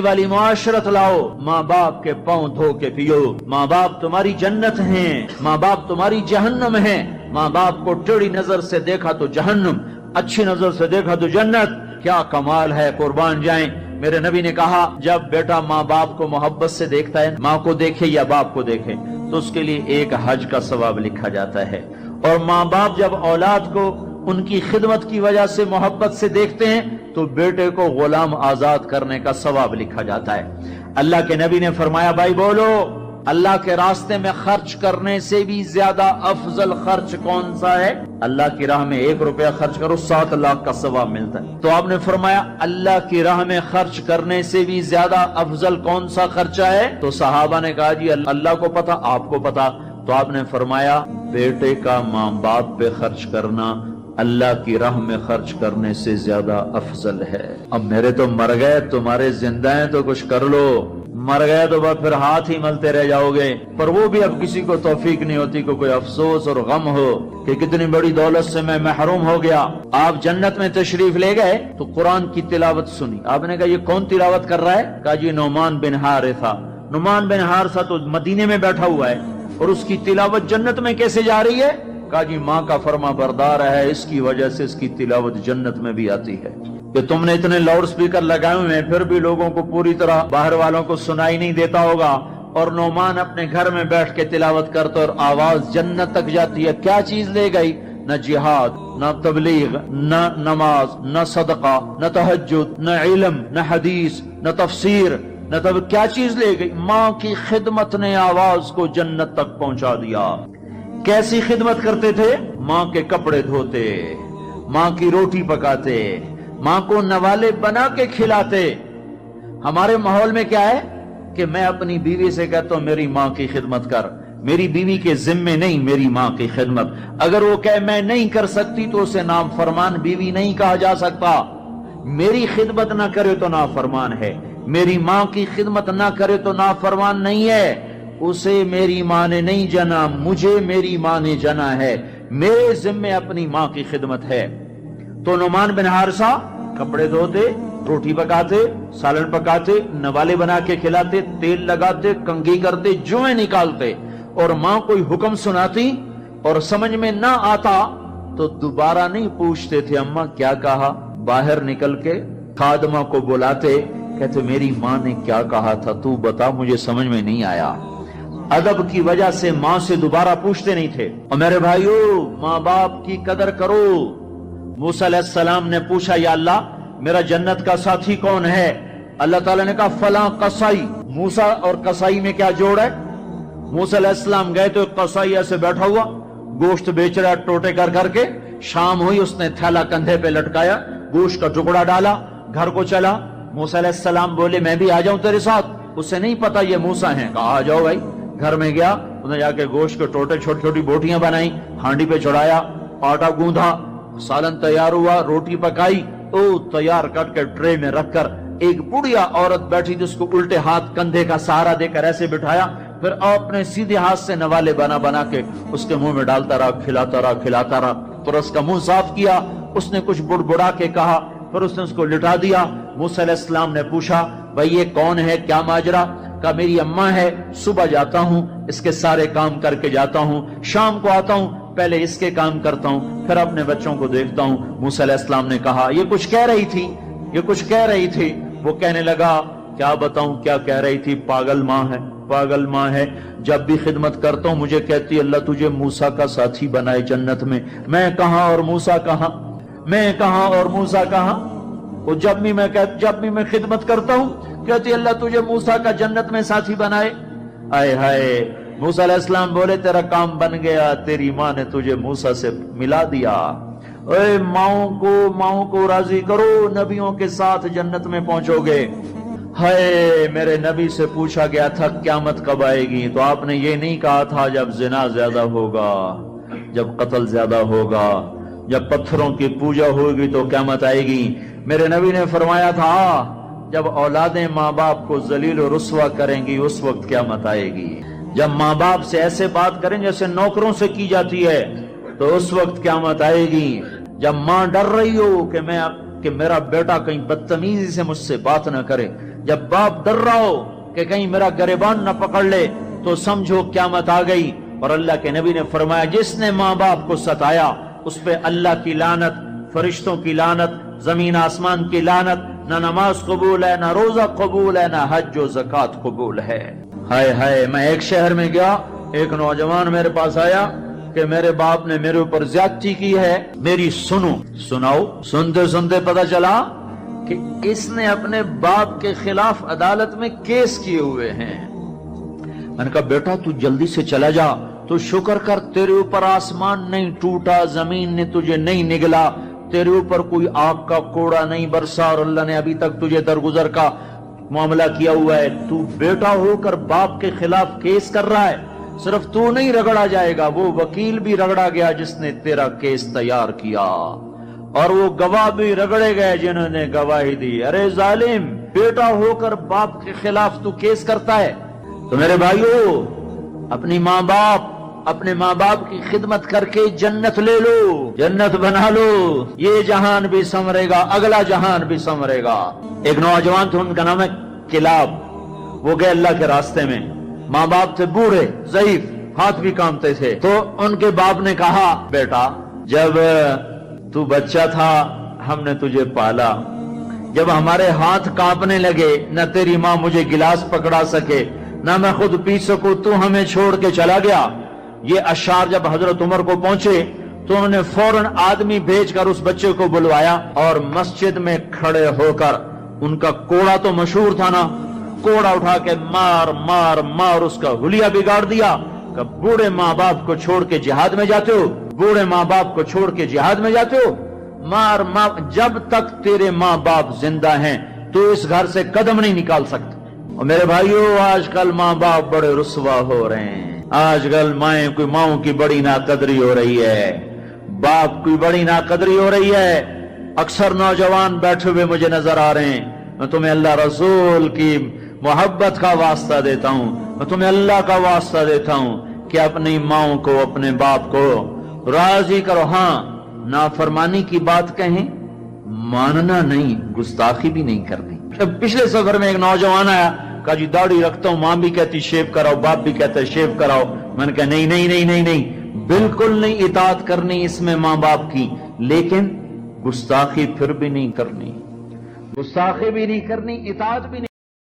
والی معاشرت لاؤ، ماں باپ کے پاؤں دھو کے پیو۔ ماں باپ تمہاری جنت ہیں، ماں باپ تمہاری جہنم ہیں۔ ماں باپ کو ٹیڑھی نظر سے دیکھا تو جہنم، اچھی نظر سے دیکھا تو جنت۔ کیا کمال ہے، قربان جائیں۔ میرے نبی نے کہا جب بیٹا ماں باپ کو محبت سے دیکھتا ہے، ماں کو دیکھے یا باپ کو دیکھے، تو اس کے لیے ایک حج کا ثواب لکھا جاتا ہے۔ اور ماں باپ جب اولاد کو ان کی خدمت کی وجہ سے محبت سے دیکھتے ہیں تو بیٹے کو غلام آزاد کرنے کا ثواب لکھا جاتا ہے۔ اللہ کے نبی نے فرمایا، بھائی بولو، اللہ کے راستے میں خرچ کرنے سے بھی زیادہ افضل خرچ کون سا ہے؟ اللہ کی راہ میں 1 روپیہ خرچ کرو 7 لاکھ کا ثواب ملتا ہے۔ تو آپ نے فرمایا اللہ کی راہ میں خرچ کرنے سے بھی زیادہ افضل کون سا خرچہ ہے؟ تو صحابہ نے کہا جی اللہ کو پتا، آپ کو پتا۔ تو آپ نے فرمایا بیٹے کا ماں باپ پہ خرچ کرنا اللہ کی راہ میں خرچ کرنے سے زیادہ افضل ہے۔ اب میرے تو مر گئے، تمہارے زندہ ہیں تو کچھ کر لو، مر گئے تو بس پھر ہاتھ ہی ملتے رہ جاؤ گے۔ پر وہ بھی اب کسی کو توفیق نہیں ہوتی کہ کوئی افسوس اور غم ہو کہ کتنی بڑی دولت سے میں محروم ہو گیا۔ آپ جنت میں تشریف لے گئے تو قرآن کی تلاوت سنی۔ آپ نے کہا یہ کون تلاوت کر رہا ہے؟ کہا جی نعمان بن حارثہ۔ نعمان بن حارثہ تو مدینے میں بیٹھا ہوا ہے اور اس کی تلاوت جنت میں کیسے جا رہی ہے؟ کہا جی ماں کا فرما بردار ہے، اس کی وجہ سے اس کی تلاوت جنت میں بھی آتی ہے۔ کہ تم نے اتنے لاؤڈ سپیکر لگائے ہوئے ہیں پھر بھی لوگوں کو پوری طرح باہر والوں کو سنائی نہیں دیتا ہوگا، اور نعمان اپنے گھر میں بیٹھ کے تلاوت کرتا اور آواز جنت تک جاتی ہے۔ کیا چیز لے گئی؟ نہ جہاد، نہ تبلیغ، نہ نماز، نہ صدقہ، نہ تہجد، نہ علم، نہ حدیث، نہ تفسیر، نہ کیا چیز لے گئی؟ ماں کی خدمت نے آواز کو جنت تک پہنچا دیا۔ کیسی خدمت کرتے تھے؟ ماں کے کپڑے دھوتے، ماں کی روٹی پکاتے، ماں کو نوالے بنا کے کھلاتے۔ ہمارے ماحول میں کیا ہے کہ میں اپنی بیوی سے کہتا ہوں میری ماں کی خدمت کر، میری بیوی کے ذمے نہیں میری ماں کی خدمت۔ اگر وہ کہے میں نہیں کر سکتی تو اسے نافرمان بیوی نہیں کہا جا سکتا۔ میری خدمت نہ کرے تو نافرمان ہے، میری ماں کی خدمت نہ کرے تو نافرمان نہیں ہے۔ اسے میری ماں نے نہیں جنا، مجھے میری ماں نے جنا ہے، میرے ذمے اپنی ماں کی خدمت ہے۔ تو نعمان بن حارثہ کپڑے دھوتے، روٹی پکاتے، سالن پکاتے، نوالے بنا کے کھلاتے، تیل لگاتے، کنگھی کرتے، جوئیں نکالتے، اور ماں کوئی حکم سناتی اور سمجھ میں نہ آتا تو دوبارہ نہیں پوچھتے تھے اماں کیا کہا، باہر نکل کے خادمہ کو بلاتے، کہتے میری ماں نے کیا کہا تھا تو بتا، مجھے سمجھ میں نہیں آیا۔ ادب کی وجہ سے ماں سے دوبارہ پوچھتے نہیں تھے۔ اور میرے بھائیو ماں باپ کی قدر کرو۔ موسیٰ علیہ السلام نے پوچھا یا اللہ میرا جنت کا ساتھی کون ہے؟ اللہ تعالیٰ نے کہا فلاں قصائی۔ موسیٰ اور قصائی میں کیا جوڑ ہے؟ موسیٰ علیہ السلام گئے تو ایک قصائی ایسے بیٹھا ہوا گوشت بیچ رہا ٹوٹے کر کر کے۔ شام ہوئی، اس نے تھیلا کندھے پہ لٹکایا، گوشت کا ٹکڑا ڈالا، گھر کو چلا۔ موسیٰ علیہ السلام بولے میں بھی آ جاؤں تیرے ساتھ؟ اسے نہیں پتا یہ موسیٰ ہیں۔ کہا آ جاؤ بھائی۔ گھر میں گیا، انہیں جا کے گوشت کے ٹوٹے چھوٹی چھوٹی بوٹیاں بنائی، ہانڈی پہ چڑھایا، آٹا گوندھا، سالن تیار ہوا، روٹی پکائی، تیار کر کے ٹرے میں رکھ کر ایک بڑھیا عورت بیٹھی جس کو الٹے ہاتھ کندھے کا سہارا دے کر ایسے بٹھایا، پھر اپنے سیدھے ہاتھ سے نوالے بنا بنا کے اس کے منہ میں ڈالتا رہا، کھلاتا رہا کھلاتا رہا، پھر اس کا منہ صاف کیا، اس نے کچھ بڑبڑا کے کہا، پھر اس نے اس کو لٹا دیا۔ موسیٰ علیہ السلام نے پوچھا بھائی یہ کون ہے، کیا ماجرا؟ کہا میری اماں ہے، صبح جاتا ہوں اس کے سارے کام کر کے جاتا ہوں، شام کو آتا ہوں پہلے اس کے کام کرتا ہوں، پھر اپنے بچوں کو دیکھتا ہوں۔ موسیٰ علیہ السلام نے کہا یہ کچھ کہہ رہی تھی، یہ کچھ کہہ رہی تھی۔ وہ کہنے لگا کیا بتاؤں کیا کہہ رہی تھی؟ پاگل ماں ہے، پاگل ماں ہے، جب بھی خدمت کرتا ہوں مجھے کہتی اللہ تجھے موسیٰ کا ساتھی بنائے جنت میں۔ میں کہاں اور موسیٰ کہاں، میں کہاں اور موسیٰ کہاں؟ وہ جب بھی میں خدمت کرتا ہوں کہتی اللہ تجھے موسیٰ کا جنت میں ساتھی بنائے۔ آئے ہائے، موسیٰ علیہ السلام بولے تیرا کام بن گیا، تیری ماں نے تجھے موسیٰ سے ملا دیا۔ اے ماؤں کو راضی کرو، نبیوں کے ساتھ جنت میں پہنچو گے۔ ہائے، میرے نبی سے پوچھا گیا تھا قیامت کب آئے گی، تو آپ نے یہ نہیں کہا تھا جب زنا زیادہ ہوگا، جب قتل زیادہ ہوگا، جب پتھروں کی پوجا ہوگی تو قیامت آئے گی۔ میرے نبی نے فرمایا تھا جب اولادیں ماں باپ کو ذلیل و رسوا کریں گی اس وقت قیامت آئے گی۔ جب ماں باپ سے ایسے بات کریں جیسے نوکروں سے کی جاتی ہے تو اس وقت قیامت آئے گی۔ جب ماں ڈر رہی ہو کہ میرا بیٹا کہیں بدتمیزی سے مجھ سے بات نہ کرے، جب باپ ڈر رہا ہو کہ کہیں میرا گریبان نہ پکڑ لے تو سمجھو قیامت آ گئی. اور اللہ کے نبی نے فرمایا جس نے ماں باپ کو ستایا اس پہ اللہ کی لعنت، فرشتوں کی لعنت، زمین آسمان کی لعنت. نہ نماز قبول ہے، نہ روزہ قبول ہے، نہ حج و زکات قبول ہے. ہائے ہائے، میں ایک شہر میں گیا، ایک نوجوان میرے پاس آیا کہ میرے باپ نے میرے اوپر زیادتی کی ہے، میری سناؤ. سنتے سنتے پتہ چلا کہ اس نے اپنے باپ کے خلاف عدالت میں کیس کیے ہوئے ہیں. میں نے کہا بیٹا تو جلدی سے چلا جا، تو شکر کر تیرے اوپر آسمان نہیں ٹوٹا، زمین نے تجھے نہیں نگلا، تیرے اوپر کوئی آگ کا کوڑا نہیں برسا، اور اللہ نے ابھی تک تجھے درگزر کا معاملہ کیا ہوا ہے. تو بیٹا ہو کر باپ کے خلاف کیس کر رہا ہے. صرف تو نہیں رگڑا جائے گا، وہ وکیل بھی رگڑا گیا جس نے تیرا کیس تیار کیا، اور وہ گواہ بھی رگڑے گئے جنہوں نے گواہی دی. ارے ظالم، بیٹا ہو کر باپ کے خلاف تو کیس کرتا ہے. تو میرے بھائیو، اپنے ماں باپ کی خدمت کر کے جنت لے لو، جنت بنا لو. یہ جہان بھی سنورے گا، اگلا جہان بھی سنورے گا. ایک نوجوان تھے، ان کا نام ہے کلاب. وہ گئے اللہ کے راستے میں. ماں باپ تھے بوڑھے، ضعیف، ہاتھ بھی کامتے تھے. تو ان کے باپ نے کہا بیٹا جب تو بچہ تھا ہم نے تجھے پالا، جب ہمارے ہاتھ کانپنے لگے نہ تیری ماں مجھے گلاس پکڑا سکے نہ میں خود پی سکوں، تو ہمیں چھوڑ کے چلا گیا. یہ اشعار جب حضرت عمر کو پہنچے تو انہوں نے فوراً آدمی بھیج کر اس بچے کو بلوایا اور مسجد میں کھڑے ہو کر، ان کا کوڑا تو مشہور تھا نا، کوڑا اٹھا کے مار مار مار اس کا حلیہ بگاڑ دیا. کہ بوڑھے ماں باپ کو چھوڑ کے جہاد میں جاتے ہو، بوڑھے ماں باپ کو چھوڑ کے جہاد میں جاتے ہو، مار جب تک تیرے ماں باپ زندہ ہیں تو اس گھر سے قدم نہیں نکال سکتے. اور میرے بھائیو، آج کل ماں باپ بڑے رسوا ہو رہے ہیں. آج کل ماؤں کی بڑی ناقدری ہو رہی ہے، باپ کی بڑی ناقدری ہو رہی ہے. اکثر نوجوان بیٹھے ہوئے مجھے نظر آ رہے ہیں. میں تمہیں اللہ رسول کی محبت کا واسطہ دیتا ہوں، میں تمہیں اللہ کا واسطہ دیتا ہوں کہ اپنی ماؤں کو، اپنے باپ کو راضی کرو. ہاں، نافرمانی کی بات کہیں، ماننا نہیں، گستاخی بھی نہیں کرنی. پچھلے سفر میں ایک نوجوان آیا، کہا جی داڑھی رکھتا ہوں، ماں بھی کہتی شیو کراؤ، باپ بھی کہتا ہے شیو کراؤ. میں نے کہا نہیں نہیں نہیں نہیں نہیں، بالکل نہیں اطاعت کرنی اس میں ماں باپ کی، لیکن گستاخی پھر بھی نہیں کرنی، گستاخی بھی نہیں کرنی، اطاعت بھی نہیں